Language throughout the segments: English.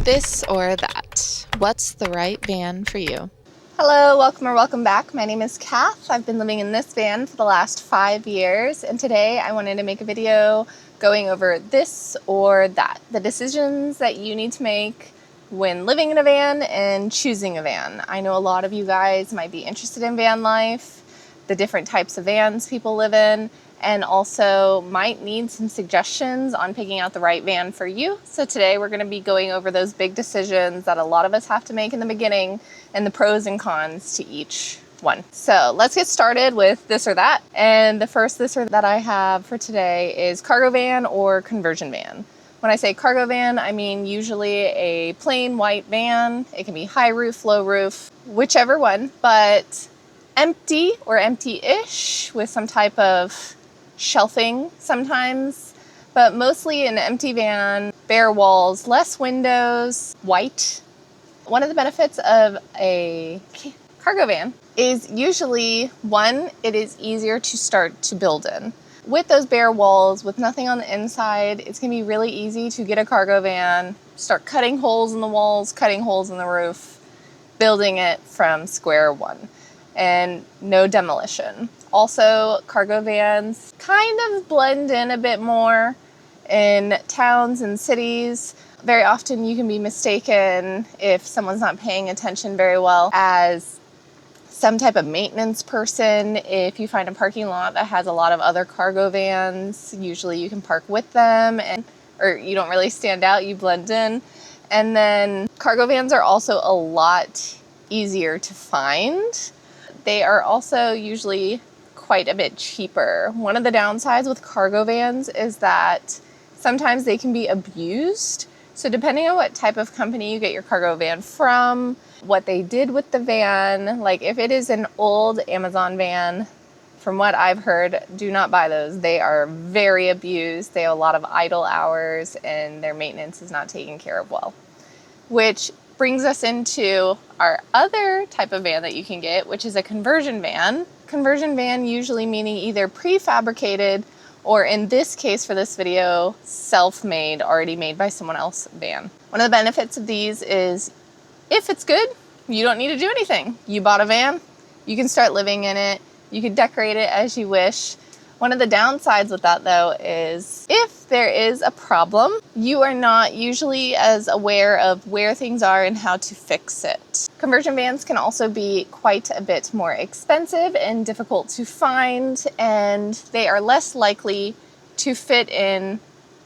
This or that. What's the right van for you? Hello, welcome or welcome back. My name is Kath. I've been living in this van for the last 5 years, and today I wanted to make a video going over this or that, the decisions that you need to make when living in a van and choosing a van. I know a lot of you guys might be interested in van life, the different types of vans people live in, and also might need some suggestions on picking out the right van for you. So today we're going to be going over those big decisions that a lot of us have to make in the beginning and the pros and cons to each one. So let's get started with this or that. And the first this or that I have for today is cargo van or conversion van. When I say cargo van, I mean usually a plain white van. It can be high roof, low roof, whichever one, but empty or empty-ish with some type of shelving sometimes, but mostly an empty van, bare walls, less windows, white. One of the benefits of a cargo van is usually, one, it is easier to start to build in. With those bare walls, with nothing on the inside, it's gonna be really easy to get a cargo van, start cutting holes in the walls, cutting holes in the roof, building it from square one, and no demolition. Also, cargo vans kind of blend in a bit more in towns and cities. Very often you can be mistaken, if someone's not paying attention very well, as some type of maintenance person. If you find a parking lot that has a lot of other cargo vans, usually you can park with them, or you don't really stand out, you blend in. And then cargo vans are also a lot easier to find. They are also usually quite a bit cheaper. One of the downsides with cargo vans is that sometimes they can be abused. So depending on what type of company you get your cargo van from, what they did with the van, like if it is an old Amazon van, from what I've heard, do not buy those. They are very abused. They have a lot of idle hours and their maintenance is not taken care of well. Which brings us into our other type of van that you can get, which is a conversion van. Conversion van usually meaning either prefabricated or, in this case for this video, self-made, already made by someone else van. One of the benefits of these is if it's good, you don't need to do anything. You bought a van, you can start living in it, you can decorate it as you wish. One of the downsides with that though is if there is a problem, you are not usually as aware of where things are and how to fix it. Conversion vans can also be quite a bit more expensive and difficult to find, and they are less likely to fit in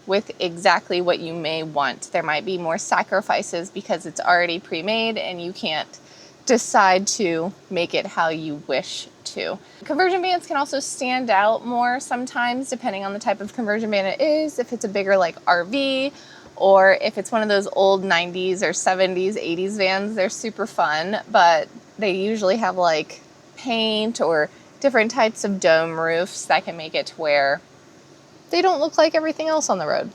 with exactly what you may want. There might be more sacrifices because it's already pre-made and you can't decide to make it how you wish to. Conversion vans can also stand out more sometimes depending on the type of conversion van it is. If it's a bigger like RV, or if it's one of those old 90s or 70s, 80s vans, they're super fun, but they usually have like paint or different types of dome roofs that can make it to where they don't look like everything else on the road.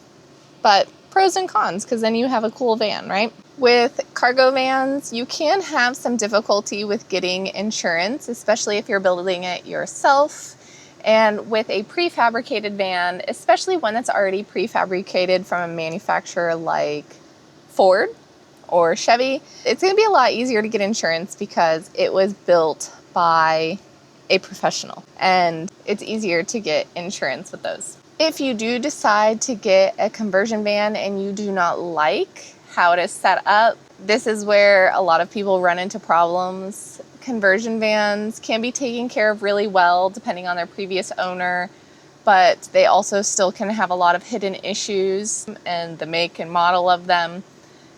But pros and cons, because then you have a cool van, right? With cargo vans, you can have some difficulty with getting insurance, especially if you're building it yourself. And with a prefabricated van, especially one that's already prefabricated from a manufacturer like Ford or Chevy, it's going to be a lot easier to get insurance because it was built by a professional, and it's easier to get insurance with those. If you do decide to get a conversion van and you do not like how it is set up, this is where a lot of people run into problems. Conversion vans can be taken care of really well depending on their previous owner, but they also still can have a lot of hidden issues and the make and model of them.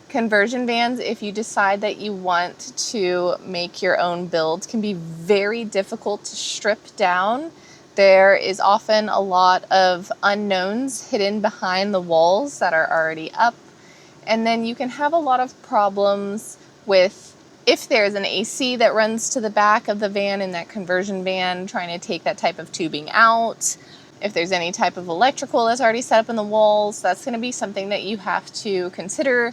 Conversion vans, if you decide that you want to make your own build, can be very difficult to strip down. There is often a lot of unknowns hidden behind the walls that are already up. And then you can have a lot of problems with if there's an AC that runs to the back of the van in that conversion van, trying to take that type of tubing out. If there's any type of electrical that's already set up in the walls, that's going to be something that you have to consider.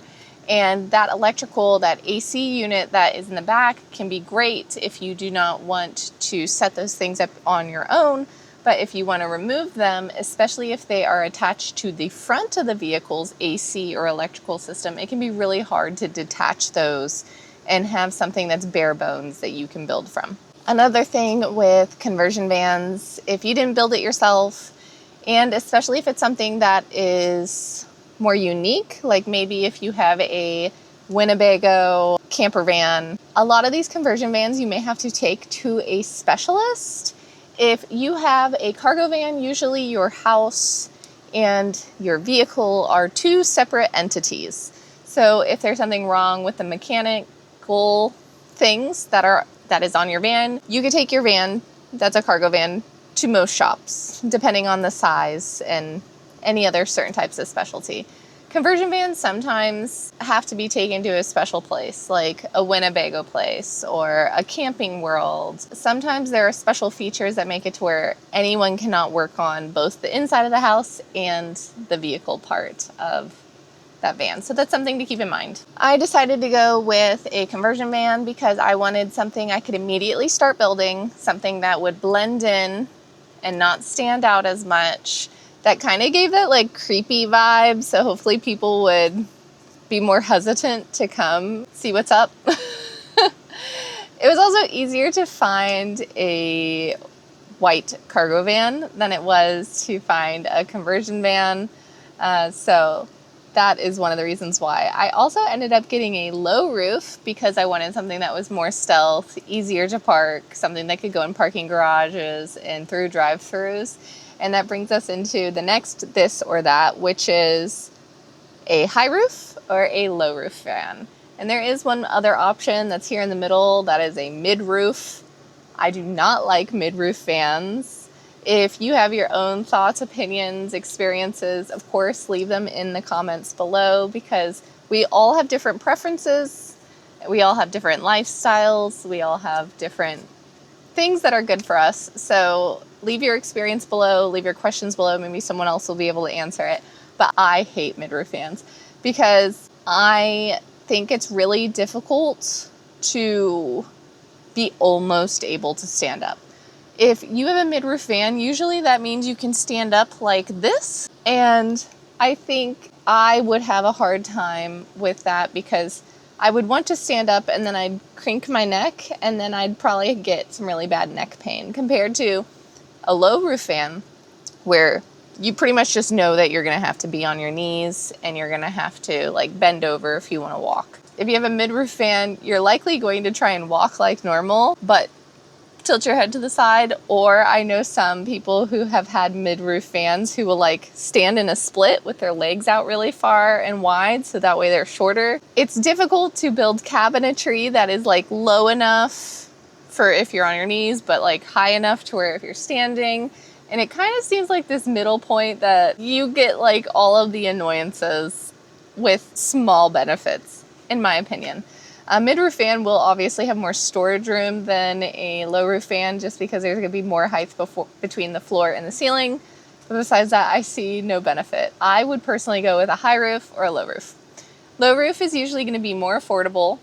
And that electrical, that AC unit that is in the back can be great if you do not want to set those things up on your own, But if you want to remove them, especially if they are attached to the front of the vehicle's AC or electrical system, it can be really hard to detach those and have something that's bare bones that you can build from. Another thing with conversion vans, if you didn't build it yourself, and especially if it's something that is more unique, like maybe if you have a Winnebago camper van, a lot of these conversion vans you may have to take to a specialist. If you have a cargo van, usually your house and your vehicle are two separate entities. So if there's something wrong with the mechanical things that is on your van, you could take your van, that's a cargo van, to most shops, depending on the size and any other certain types of specialty. Conversion vans sometimes have to be taken to a special place, like a Winnebago place or a Camping World. Sometimes there are special features that make it to where anyone cannot work on both the inside of the house and the vehicle part of that van. So that's something to keep in mind. I decided to go with a conversion van because I wanted something I could immediately start building, something that would blend in and not stand out as much. That kind of gave that like creepy vibe, so hopefully people would be more hesitant to come see what's up. It was also easier to find a white cargo van than it was to find a conversion van, so that is one of the reasons why. I also ended up getting a low roof because I wanted something that was more stealth, easier to park, something that could go in parking garages and through drive-thrus. And that brings us into the next this or that, which is a high roof or a low roof van. And there is one other option that's here in the middle that is a mid-roof. I do not like mid-roof vans. If you have your own thoughts, opinions, experiences, of course, leave them in the comments below because we all have different preferences. We all have different lifestyles. We all have different things that are good for us. So leave your experience below, leave your questions below. Maybe someone else will be able to answer it. But I hate mid-roof vans because I think it's really difficult to be almost able to stand up. If you have a mid-roof van, usually that means you can stand up like this. And I think I would have a hard time with that because I would want to stand up and then I'd crink my neck and then I'd probably get some really bad neck pain compared to a low roof fan where you pretty much just know that you're going to have to be on your knees and you're going to have to like bend over if you want to walk. If you have a mid-roof fan, you're likely going to try and walk like normal, but tilt your head to the side. Or I know some people who have had mid-roof fans who will like stand in a split with their legs out really far and wide so that way they're shorter. It's difficult to build cabinetry that is like low enough for if you're on your knees, but like high enough to where if you're standing. And it kind of seems like this middle point that you get like all of the annoyances with small benefits, in my opinion. A mid-roof fan will obviously have more storage room than a low-roof fan just because there's going to be more height between the floor and the ceiling. But besides that, I see no benefit. I would personally go with a high roof or a low roof. Low roof is usually going to be more affordable.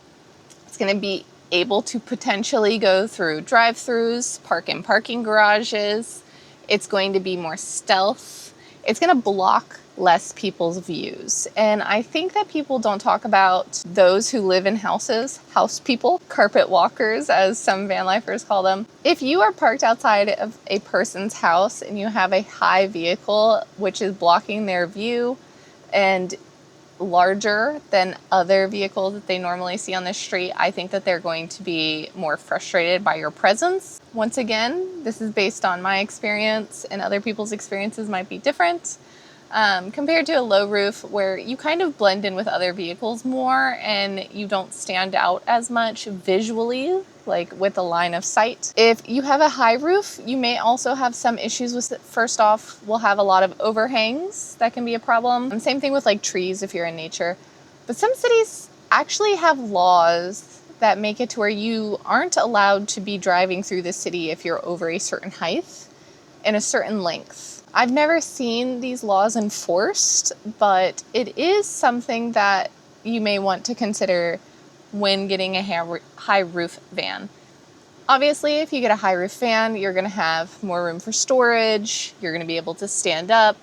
It's going to be able to potentially go through drive-thrus, park in parking garages. It's going to be more stealth. It's going to block less people's views. And I think that people don't talk about those who live in houses, house people, carpet walkers, as some van lifers call them. If you are parked outside of a person's house and you have a high vehicle, which is blocking their view and larger than other vehicles that they normally see on the street, I think that they're going to be more frustrated by your presence. Once again, this is based on my experience and other people's experiences might be different. Compared to a low roof where you kind of blend in with other vehicles more and you don't stand out as much visually, like with a line of sight. If you have a high roof, you may also have some issues with it. First off, we'll have a lot of overhangs that can be a problem. And same thing with like trees if you're in nature. But some cities actually have laws that make it to where you aren't allowed to be driving through the city if you're over a certain height and a certain length. I've never seen these laws enforced, but it is something that you may want to consider when getting a high roof van. Obviously, if you get a high roof van, you're going to have more room for storage. You're going to be able to stand up.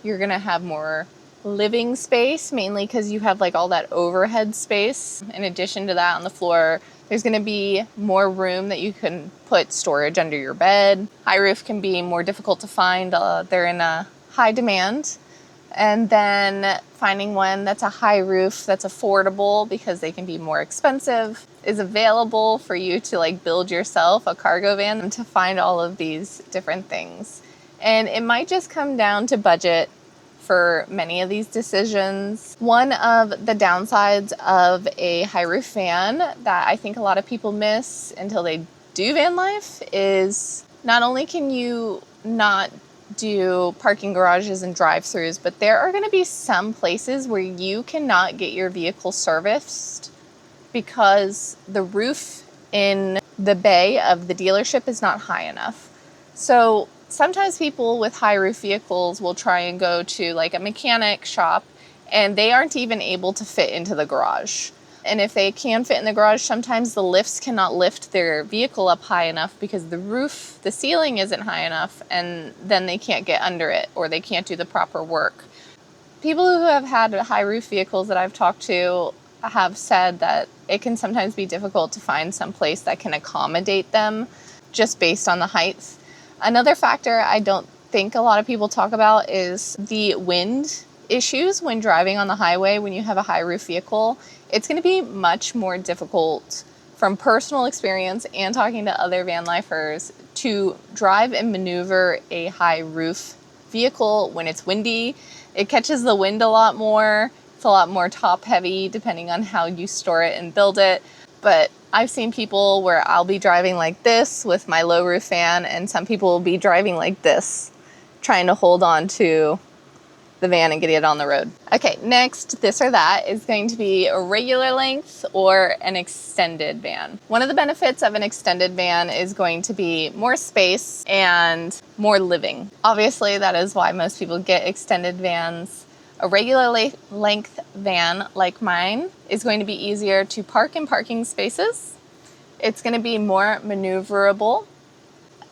You're going to have more living space, mainly because you have like all that overhead space. In addition to that, on the floor, there's going to be more room that you can put storage under your bed. High roof can be more difficult to find. They're in a high demand. And then finding one that's a high roof that's affordable, because they can be more expensive, is available for you to like build yourself a cargo van, to find all of these different things. And it might just come down to budget for many of these decisions. One of the downsides of a high roof van that I think a lot of people miss until they do van life is not only can you not do parking garages and drive-throughs, but there are going to be some places where you cannot get your vehicle serviced because the roof in the bay of the dealership is not high enough. So sometimes people with high roof vehicles will try and go to like a mechanic shop, and they aren't even able to fit into the garage. And if they can fit in the garage, sometimes the lifts cannot lift their vehicle up high enough because the roof, the ceiling isn't high enough, and then they can't get under it or they can't do the proper work. People who have had high roof vehicles that I've talked to have said that it can sometimes be difficult to find some place that can accommodate them just based on the height. Another factor I don't think a lot of people talk about is the wind issues when driving on the highway. When you have a high roof vehicle, it's going to be much more difficult, from personal experience and talking to other van lifers, to drive and maneuver a high roof vehicle when it's windy. It catches the wind a lot more. It's a lot more top heavy depending on how you store it and build it. But I've seen people where I'll be driving like this with my low roof fan, and some people will be driving like this, trying to hold on to the van and get it on the road. Okay, next, this or that is going to be a regular length or an extended van. One of the benefits of an extended van is going to be more space and more living. Obviously, that is why most people get extended vans. A regular length van like mine is going to be easier to park in parking spaces. It's going to be more maneuverable.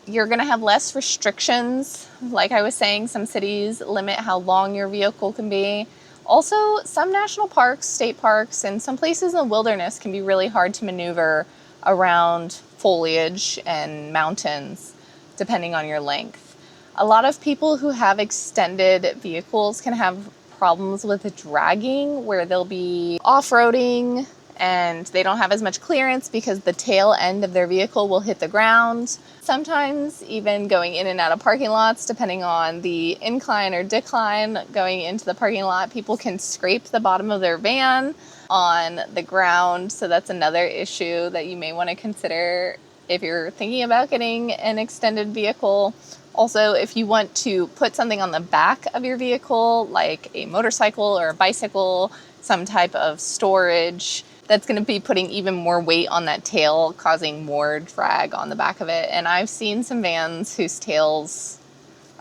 You're going to have less restrictions. Like I was saying, some cities limit how long your vehicle can be. Also, some national parks, state parks, and some places in the wilderness can be really hard to maneuver around foliage and mountains, depending on your length. A lot of people who have extended vehicles can have problems with dragging, where they'll be off-roading and they don't have as much clearance because the tail end of their vehicle will hit the ground. Sometimes even going in and out of parking lots, depending on the incline or decline going into the parking lot, people can scrape the bottom of their van on the ground. So that's another issue that you may want to consider if you're thinking about getting an extended vehicle. Also, if you want to put something on the back of your vehicle, like a motorcycle or a bicycle, some type of storage, that's going to be putting even more weight on that tail, causing more drag on the back of it. And I've seen some vans whose tails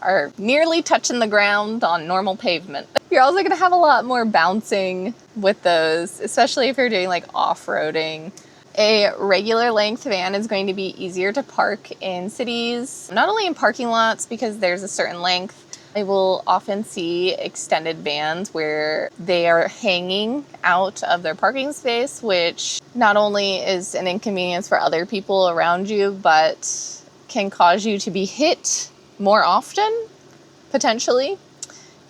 are nearly touching the ground on normal pavement. You're also going to have a lot more bouncing with those, especially if you're doing like off-roading. A regular length van is going to be easier to park in cities, not only in parking lots because there's a certain length. I will often see extended vans where they are hanging out of their parking space, which not only is an inconvenience for other people around you, but can cause you to be hit more often, potentially,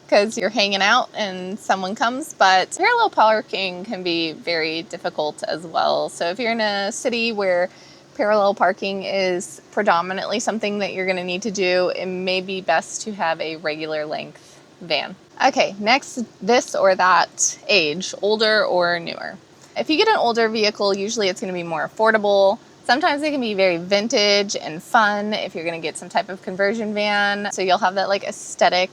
because you're hanging out and someone comes. But parallel parking can be very difficult as well. So if you're in a city where parallel parking is predominantly something that you're going to need to do, it may be best to have a regular length van. Okay, next, this or that age, older or newer. If you get an older vehicle, usually it's going to be more affordable. Sometimes they can be very vintage and fun if you're going to get some type of conversion van. So you'll have that like aesthetic,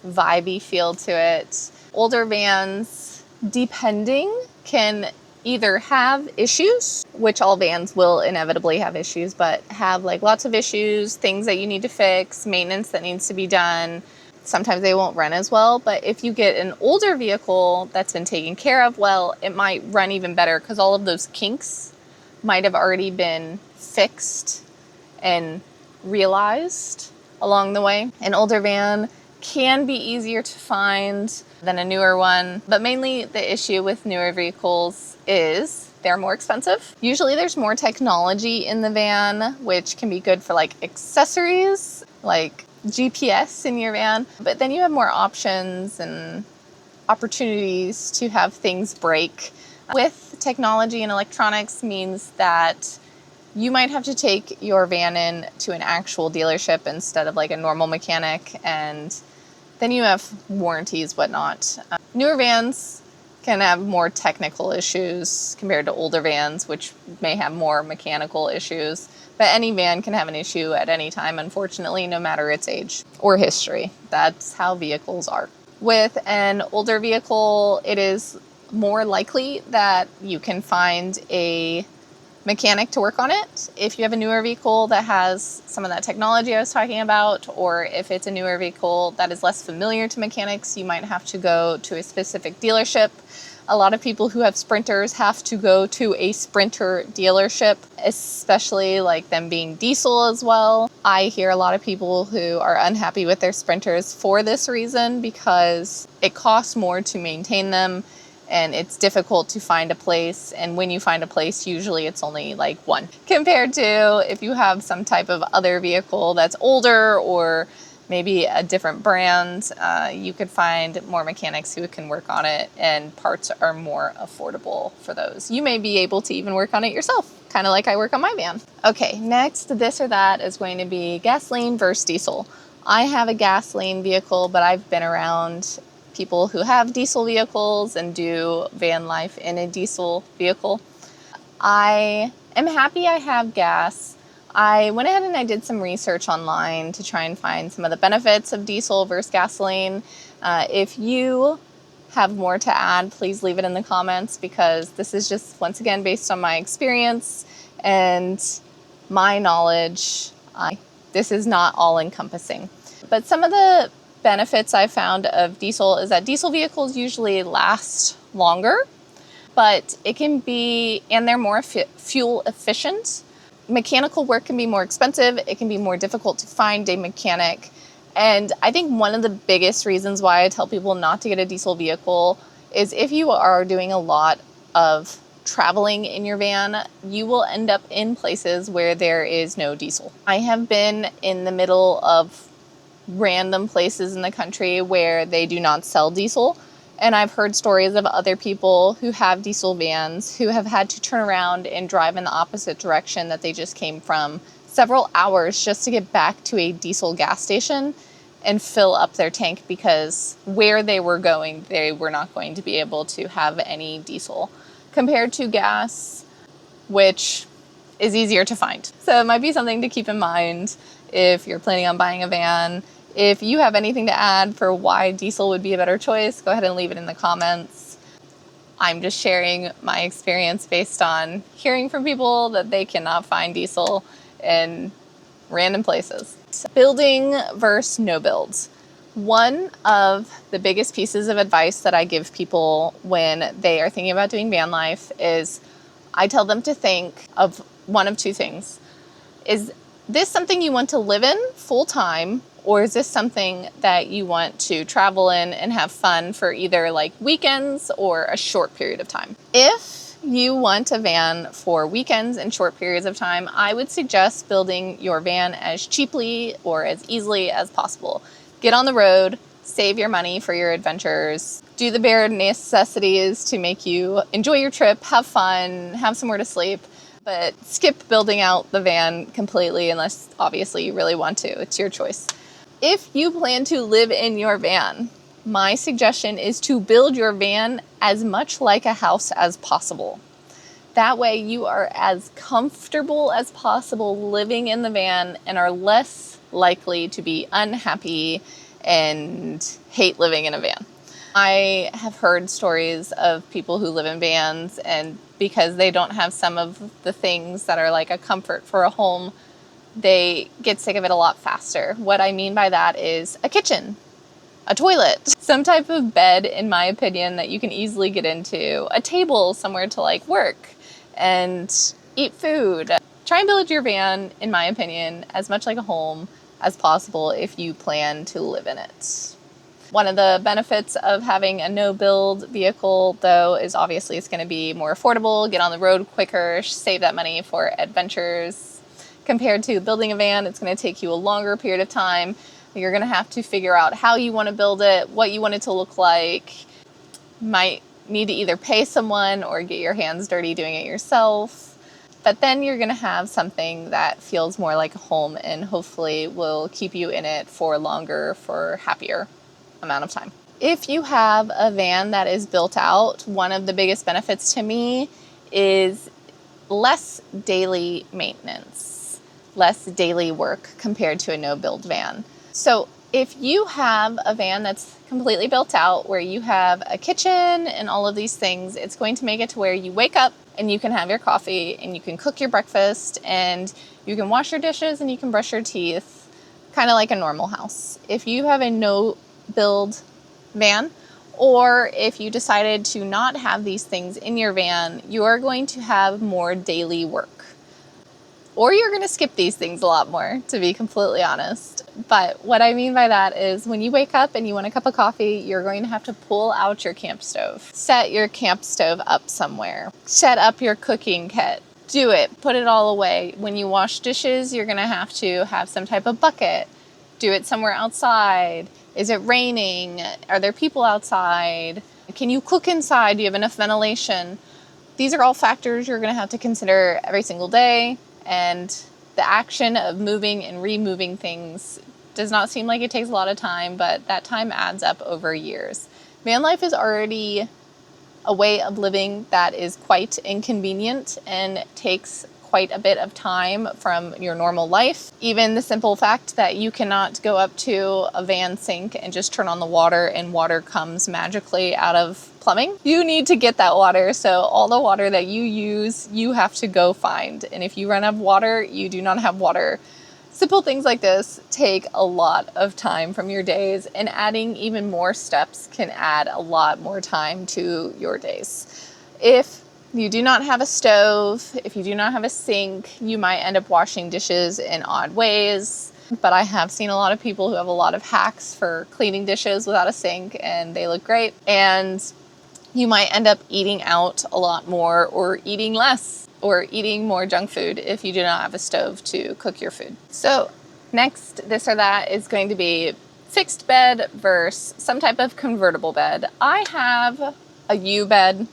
vibey feel to it. Older vans, depending, can either have issues, which all vans will inevitably have issues, but have like lots of issues, things that you need to fix, maintenance that needs to be done. Sometimes they won't run as well, but if you get an older vehicle that's been taken care of well, it might run even better because all of those kinks might have already been fixed and realized along the way. An older van can be easier to find than a newer one, but mainly the issue with newer vehicles is they're more expensive. Usually there's more technology in the van, which can be good for like accessories, like GPS in your van, but then you have more options and opportunities to have things break. With technology and electronics means that you might have to take your van in to an actual dealership instead of like a normal mechanic, and then you have warranties, whatnot. Newer vans can have more technical issues compared to older vans, which may have more mechanical issues. But any van can have an issue at any time, unfortunately, no matter its age or history. That's how vehicles are. With an older vehicle, it is more likely that you can find a mechanic to work on it. If you have a newer vehicle that has some of that technology I was talking about, or if it's a newer vehicle that is less familiar to mechanics, you might have to go to a specific dealership. A lot of people who have Sprinters have to go to a Sprinter dealership, especially like them being diesel as well. I hear a lot of people who are unhappy with their Sprinters for this reason, because it costs more to maintain them and it's difficult to find a place. And when you find a place, usually it's only like one, compared to if you have some type of other vehicle that's older or maybe a different brand, you could find more mechanics who can work on it, and parts are more affordable for those. You may be able to even work on it yourself, kind of like I work on my van. Okay, next, this or that is going to be gasoline versus diesel. I have a gasoline vehicle, but I've been around people who have diesel vehicles and do van life in a diesel vehicle. I am happy I have gas. I went ahead and I did some research online to try and find some of the benefits of diesel versus gasoline. If you have more to add, please leave it in the comments, because this is just, once again, based on my experience and my knowledge. This is not all encompassing. But some of the benefits I found of diesel is that diesel vehicles usually last longer, but it can be, and they're more fuel efficient. Mechanical work can be more expensive. It can be more difficult to find a mechanic. And I think one of the biggest reasons why I tell people not to get a diesel vehicle is if you are doing a lot of traveling in your van, you will end up in places where there is no diesel. I have been in the middle of random places in the country where they do not sell diesel. And I've heard stories of other people who have diesel vans who have had to turn around and drive in the opposite direction that they just came from several hours just to get back to a diesel gas station and fill up their tank, because where they were going, they were not going to be able to have any diesel compared to gas, which is easier to find. So it might be something to keep in mind if you're planning on buying a van. If you have anything to add for why diesel would be a better choice, go ahead and leave it in the comments. I'm just sharing my experience based on hearing from people that they cannot find diesel in random places. Building versus no builds. One of the biggest pieces of advice that I give people when they are thinking about doing van life is I tell them to think of one of two things. Is this something you want to live in full time, or is this something that you want to travel in and have fun for either like weekends or a short period of time? If you want a van for weekends and short periods of time, I would suggest building your van as cheaply or as easily as possible. Get on the road, save your money for your adventures, do the bare necessities to make you enjoy your trip, have fun, have somewhere to sleep, but skip building out the van completely unless obviously you really want to. It's your choice. If you plan to live in your van, my suggestion is to build your van as much like a house as possible. That way you are as comfortable as possible living in the van and are less likely to be unhappy and hate living in a van. I have heard stories of people who live in vans, and because they don't have some of the things that are like a comfort for a home, they get sick of it a lot faster. What I mean by that is a kitchen, a toilet, some type of bed, in my opinion, that you can easily get into, a table somewhere to like work, and eat food. Try and build your van, in my opinion, as much like a home as possible if you plan to live in it. One of the benefits of having a no-build vehicle, though, is obviously it's going to be more affordable, get on the road quicker, save that money for adventures. Compared to building a van, it's going to take you a longer period of time. You're going to have to figure out how you want to build it, what you want it to look like. You might need to either pay someone or get your hands dirty doing it yourself. But then you're going to have something that feels more like a home and hopefully will keep you in it for longer, for happier amount of time. If you have a van that is built out, one of the biggest benefits to me is less daily maintenance, less daily work compared to a no-build van. So if you have a van that's completely built out where you have a kitchen and all of these things, it's going to make it to where you wake up and you can have your coffee and you can cook your breakfast and you can wash your dishes and you can brush your teeth, kind of like a normal house. If you have a no-build van, or if you decided to not have these things in your van, you are going to have more daily work. Or you're going to skip these things a lot more, to be completely honest. But what I mean by that is when you wake up and you want a cup of coffee, you're going to have to pull out your camp stove. Set your camp stove up somewhere. Set up your cooking kit. Do it. Put it all away. When you wash dishes, you're going to have some type of bucket. Do it somewhere outside. Is it raining? Are there people outside? Can you cook inside? Do you have enough ventilation? These are all factors you're going to have to consider every single day. And the action of moving and removing things does not seem like it takes a lot of time, but that time adds up over years. Van life is already a way of living that is quite inconvenient and takes quite a bit of time from your normal life. Even the simple fact that you cannot go up to a van sink and just turn on the water and water comes magically out of plumbing. You need to get that water, so all the water that you use, you have to go find. And if you run out of water, you do not have water. Simple things like this take a lot of time from your days, and adding even more steps can add a lot more time to your days. If you do not have a stove, if you do not have a sink, you might end up washing dishes in odd ways. But I have seen a lot of people who have a lot of hacks for cleaning dishes without a sink, and they look great. And you might end up eating out a lot more, or eating less, or eating more junk food if you do not have a stove to cook your food. So next, this or that is going to be fixed bed versus some type of convertible bed. I have a U bed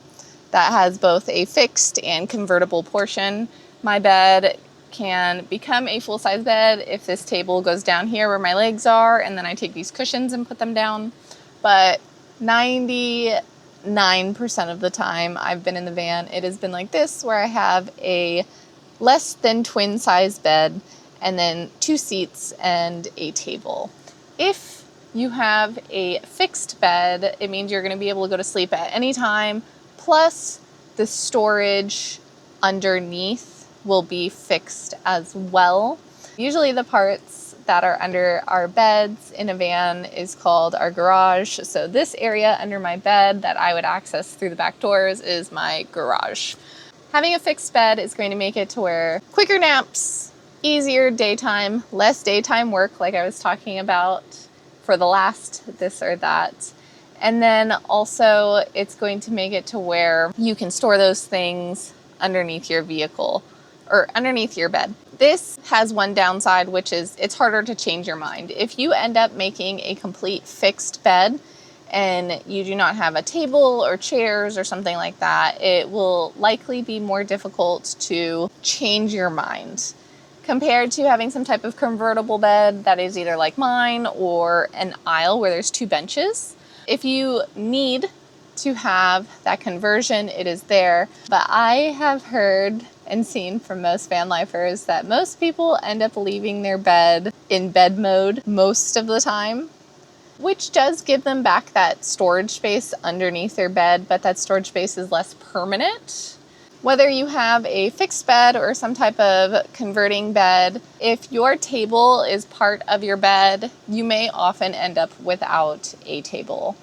that has both a fixed and convertible portion. My bed can become a full-size bed if this table goes down here where my legs are, and then I take these cushions and put them down. But 99% of the time I've been in the van, it has been like this, where I have a less than twin size bed and then 2 seats and a table. If you have a fixed bed, it means you're going to be able to go to sleep at any time, plus the storage underneath will be fixed as well. Usually the parts that are under our beds in a van is called our garage. So this area under my bed that I would access through the back doors is my garage. Having a fixed bed is going to make it to where quicker naps, easier daytime, less daytime work like I was talking about for the last this or that. And then also it's going to make it to where you can store those things underneath your vehicle or underneath your bed. This has one downside, which is it's harder to change your mind. If you end up making a complete fixed bed and you do not have a table or chairs or something like that, it will likely be more difficult to change your mind compared to having some type of convertible bed that is either like mine or an aisle where there's 2 benches. If you need to have that conversion, it is there. But I have heard and seen from most van lifers that most people end up leaving their bed in bed mode most of the time, which does give them back that storage space underneath their bed, but that storage space is less permanent. Whether you have a fixed bed or some type of converting bed, if your table is part of your bed, you may often end up without a table.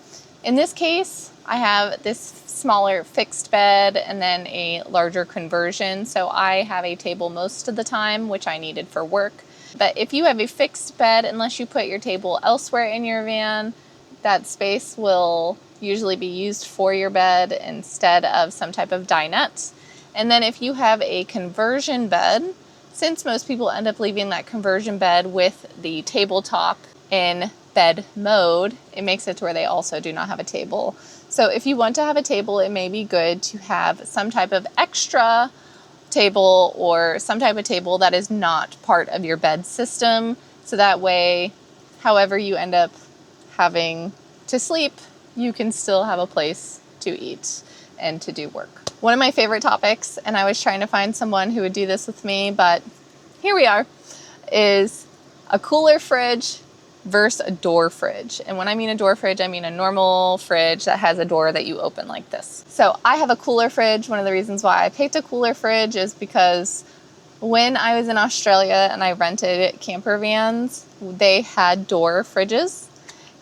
In this case, I have this smaller fixed bed and then a larger conversion. So I have a table most of the time, which I needed for work. But if you have a fixed bed, unless you put your table elsewhere in your van, that space will usually be used for your bed instead of some type of dinette. And then if you have a conversion bed, since most people end up leaving that conversion bed with the tabletop in bed mode, it makes it to where they also do not have a table. So if you want to have a table, it may be good to have some type of extra table or some type of table that is not part of your bed system. So that way, however you end up having to sleep, you can still have a place to eat and to do work. One of my favorite topics, and I was trying to find someone who would do this with me, but here we are, is a cooler fridge versus a door fridge. And when I mean a door fridge, I mean a normal fridge that has a door that you open like this. So I have a cooler fridge. One of the reasons why I picked a cooler fridge is because when I was in Australia and I rented camper vans, they had door fridges.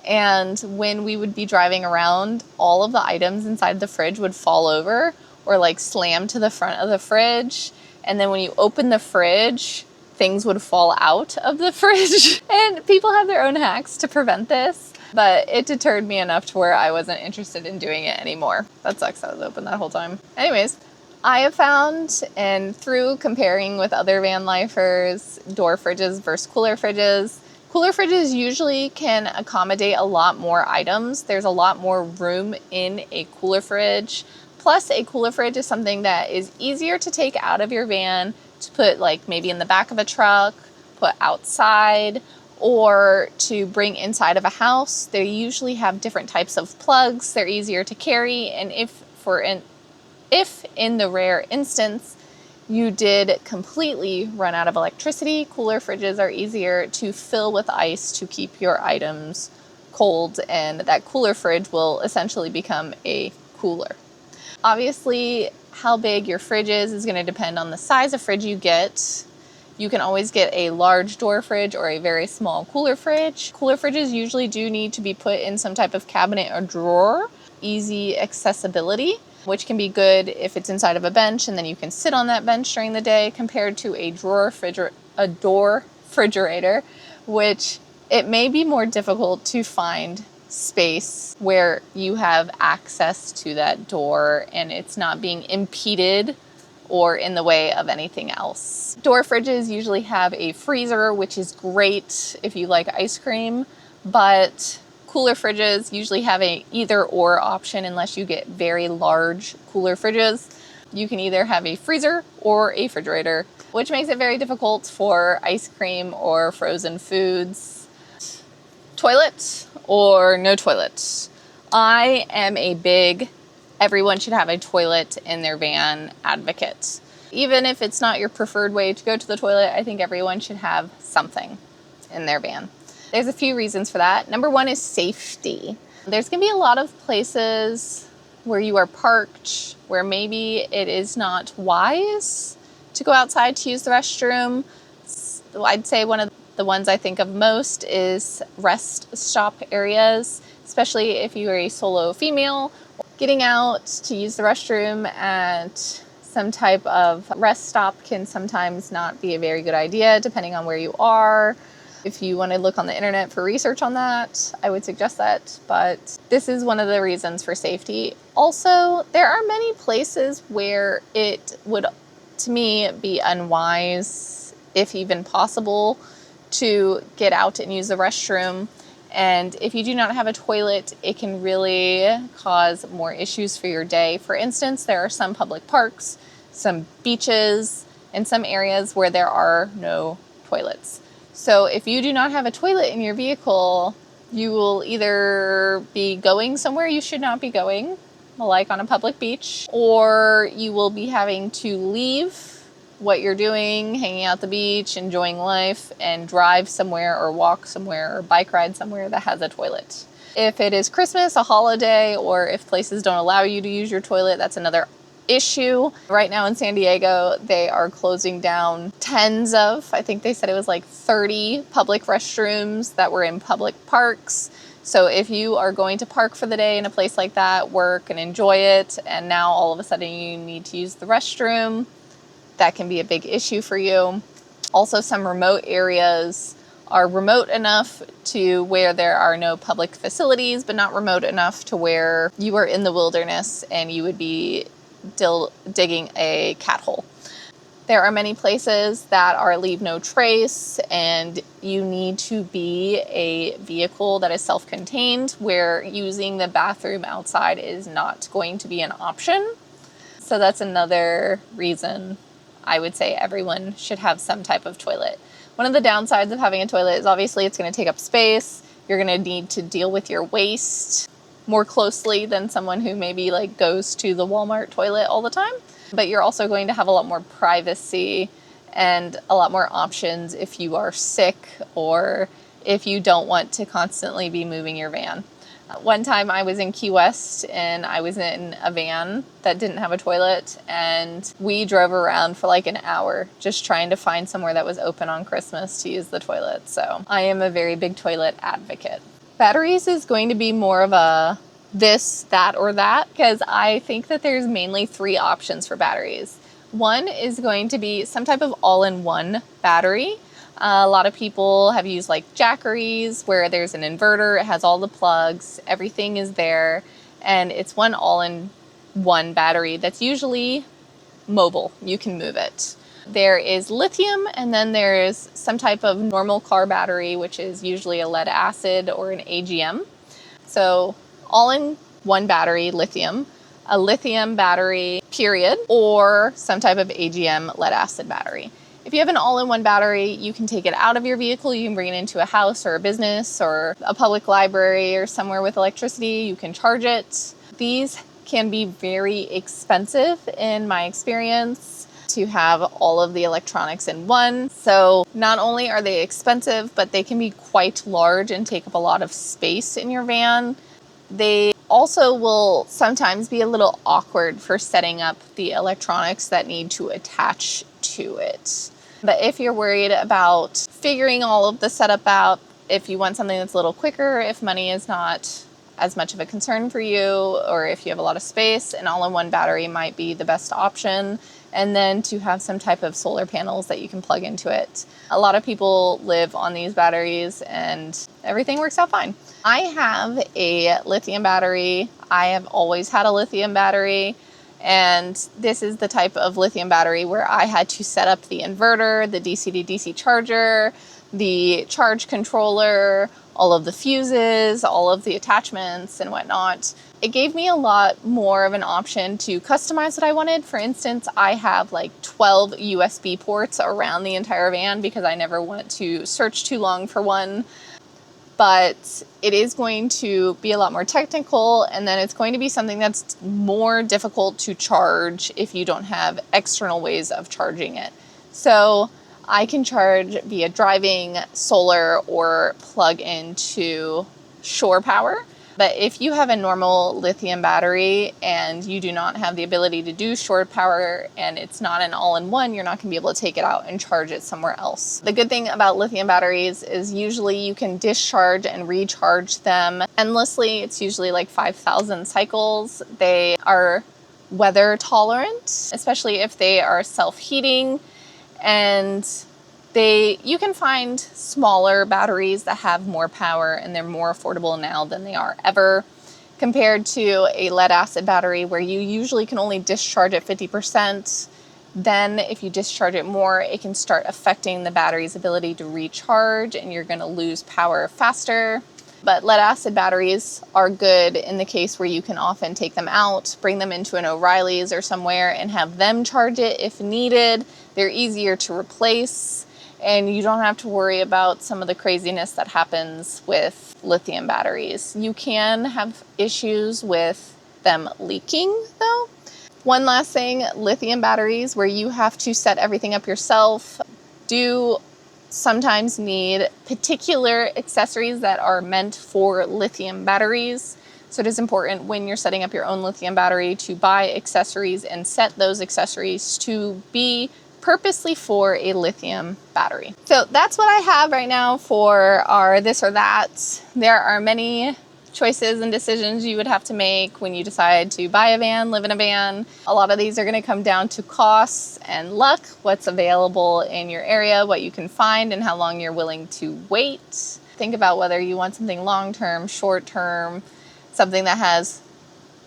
And when we would be driving around, all of the items inside the fridge would fall over or like slam to the front of the fridge. And then when you open the fridge, things would fall out of the fridge. And people have their own hacks to prevent this, but it deterred me enough to where I wasn't interested in doing it anymore. That sucks, that was open that whole time. Anyways, I have found, and through comparing with other van lifers, door fridges versus cooler fridges usually can accommodate a lot more items. There's a lot more room in a cooler fridge. Plus, a cooler fridge is something that is easier to take out of your van to put like maybe in the back of a truck, put outside, or to bring inside of a house. They usually have different types of plugs. They're easier to carry. And if in the rare instance you did completely run out of electricity, cooler fridges are easier to fill with ice to keep your items cold, and that cooler fridge will essentially become a cooler. Obviously, how big your fridge is going to depend on the size of fridge you get. You can always get a large door fridge or a very small cooler fridge. Cooler fridges usually do need to be put in some type of cabinet or drawer. Easy accessibility, which can be good if it's inside of a bench and then you can sit on that bench during the day, compared to a door refrigerator, which it may be more difficult to find space where you have access to that door and it's not being impeded or in the way of anything else. Door fridges usually have a freezer, which is great if you like ice cream, but cooler fridges usually have a either or option unless you get very large cooler fridges. You can either have a freezer or a refrigerator, which makes it very difficult for ice cream or frozen foods. Toilet or no toilet? I am a big everyone should have a toilet in their van advocate. Even if it's not your preferred way to go to the toilet, I think everyone should have something in their van. There's a few reasons for that. Number one is safety. There's going to be a lot of places where you are parked where maybe it is not wise to go outside to use the restroom. I'd say one of the ones I think of most is rest stop areas, especially if you are a solo female. Getting out to use the restroom at some type of rest stop can sometimes not be a very good idea depending on where you are. If you want to look on the internet for research on that, I would suggest that, but this is one of the reasons for safety. Also, there are many places where it would, to me, be unwise, if even possible, to get out and use the restroom. And if you do not have a toilet, it can really cause more issues for your day. For instance, there are some public parks, some beaches, and some areas where there are no toilets. So if you do not have a toilet in your vehicle, you will either be going somewhere you should not be going, like on a public beach, or you will be having to leave what you're doing, hanging out at the beach, enjoying life, and drive somewhere or walk somewhere or bike ride somewhere that has a toilet. If it is Christmas, a holiday, or if places don't allow you to use your toilet, that's another issue. Right now in San Diego, they are closing down tens of, I think they said it was like 30 public restrooms that were in public parks So if you are going to park for the day in a place like that, work and enjoy it, and now all of a sudden you need to use the restroom, that can be a big issue for you. Also, some remote areas are remote enough to where there are no public facilities, but not remote enough to where you are in the wilderness and you would be digging a cat hole. There are many places that are leave no trace, and you need to be a vehicle that is self-contained, where using the bathroom outside is not going to be an option. So that's another reason I would say everyone should have some type of toilet. One of the downsides of having a toilet is obviously it's going to take up space. You're going to need to deal with your waste more closely than someone who maybe like goes to the Walmart toilet all the time. But you're also going to have a lot more privacy and a lot more options if you are sick or if you don't want to constantly be moving your van. One time I was in Key West and I was in a van that didn't have a toilet, and we drove around for like an hour just trying to find somewhere that was open on Christmas to use the toilet. So I am a very big toilet advocate. Batteries is going to be more of a this, that, or that, because I think that there's mainly three options for batteries. One is going to be some type of all-in-one battery. A lot of people have used like Jackeries, where there's an inverter, it has all the plugs, everything is there, and it's one all-in-one battery that's usually mobile. You can move it. There is lithium, and then there is some type of normal car battery, which is usually a lead acid or an AGM. So all-in-one battery, lithium, a lithium battery, period, or some type of AGM lead acid battery. If you have an all-in-one battery, you can take it out of your vehicle, you can bring it into a house or a business or a public library or somewhere with electricity, you can charge it. These can be very expensive in my experience to have all of the electronics in one. So not only are they expensive, but they can be quite large and take up a lot of space in your van. They also will sometimes be a little awkward for setting up the electronics that need to attach to it. But if you're worried about figuring all of the setup out, if you want something that's a little quicker, if money is not as much of a concern for you, or if you have a lot of space, an all-in-one battery might be the best option. And then to have some type of solar panels that you can plug into it. A lot of people live on these batteries and everything works out fine. I have a lithium battery. I have always had a lithium battery. And this is the type of lithium battery where I had to set up the inverter, the DC to DC charger, the charge controller, all of the fuses, all of the attachments and whatnot. It gave me a lot more of an option to customize what I wanted. For instance, I have like 12 USB ports around the entire van because I never want to search too long for one. But it is going to be a lot more technical, and then it's going to be something that's more difficult to charge if you don't have external ways of charging it. So I can charge via driving, solar, or plug into shore power. But if you have a normal lithium battery and you do not have the ability to do shore power and it's not an all-in-one, you're not going to be able to take it out and charge it somewhere else. The good thing about lithium batteries is usually you can discharge and recharge them endlessly. It's usually like 5,000 cycles. They are weather tolerant, especially if they are self-heating, and you can find smaller batteries that have more power and they're more affordable now than they are ever, compared to a lead acid battery where you usually can only discharge at 50%. Then if you discharge it more, it can start affecting the battery's ability to recharge and you're going to lose power faster. But lead acid batteries are good in the case where you can often take them out, bring them into an O'Reilly's or somewhere and have them charge it if needed. They're easier to replace, and you don't have to worry about some of the craziness that happens with lithium batteries. You can have issues with them leaking though. One last thing, lithium batteries where you have to set everything up yourself do sometimes need particular accessories that are meant for lithium batteries. So it is important when you're setting up your own lithium battery to buy accessories and set those accessories to be purposely for a lithium battery. So that's what I have right now for our this or that. There are many choices and decisions you would have to make when you decide to buy a van, live in a van. A lot of these are going to come down to costs and luck, what's available in your area, what you can find, and how long you're willing to wait. Think about whether you want something long-term, short-term, something that has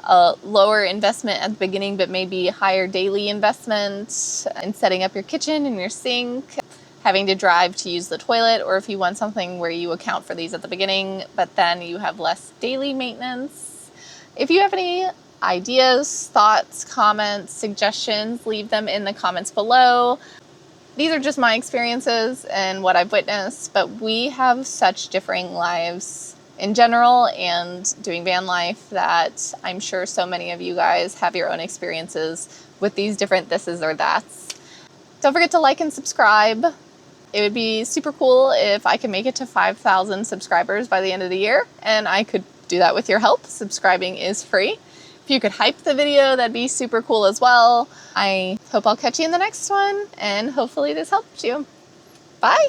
a lower investment at the beginning, but maybe higher daily investment in setting up your kitchen and your sink, having to drive to use the toilet, or if you want something where you account for these at the beginning, but then you have less daily maintenance. If you have any ideas, thoughts, comments, suggestions, leave them in the comments below. These are just my experiences and what I've witnessed, but we have such differing lives in general and doing van life that I'm sure so many of you guys have your own experiences with these different thises or that's. Don't forget to like and subscribe. It would be super cool if I could make it to 5,000 subscribers by the end of the year, and I could do that with your help. Subscribing is free. If you could hype the video, that'd be super cool as well. I hope I'll catch you in the next one, and hopefully this helped you. Bye!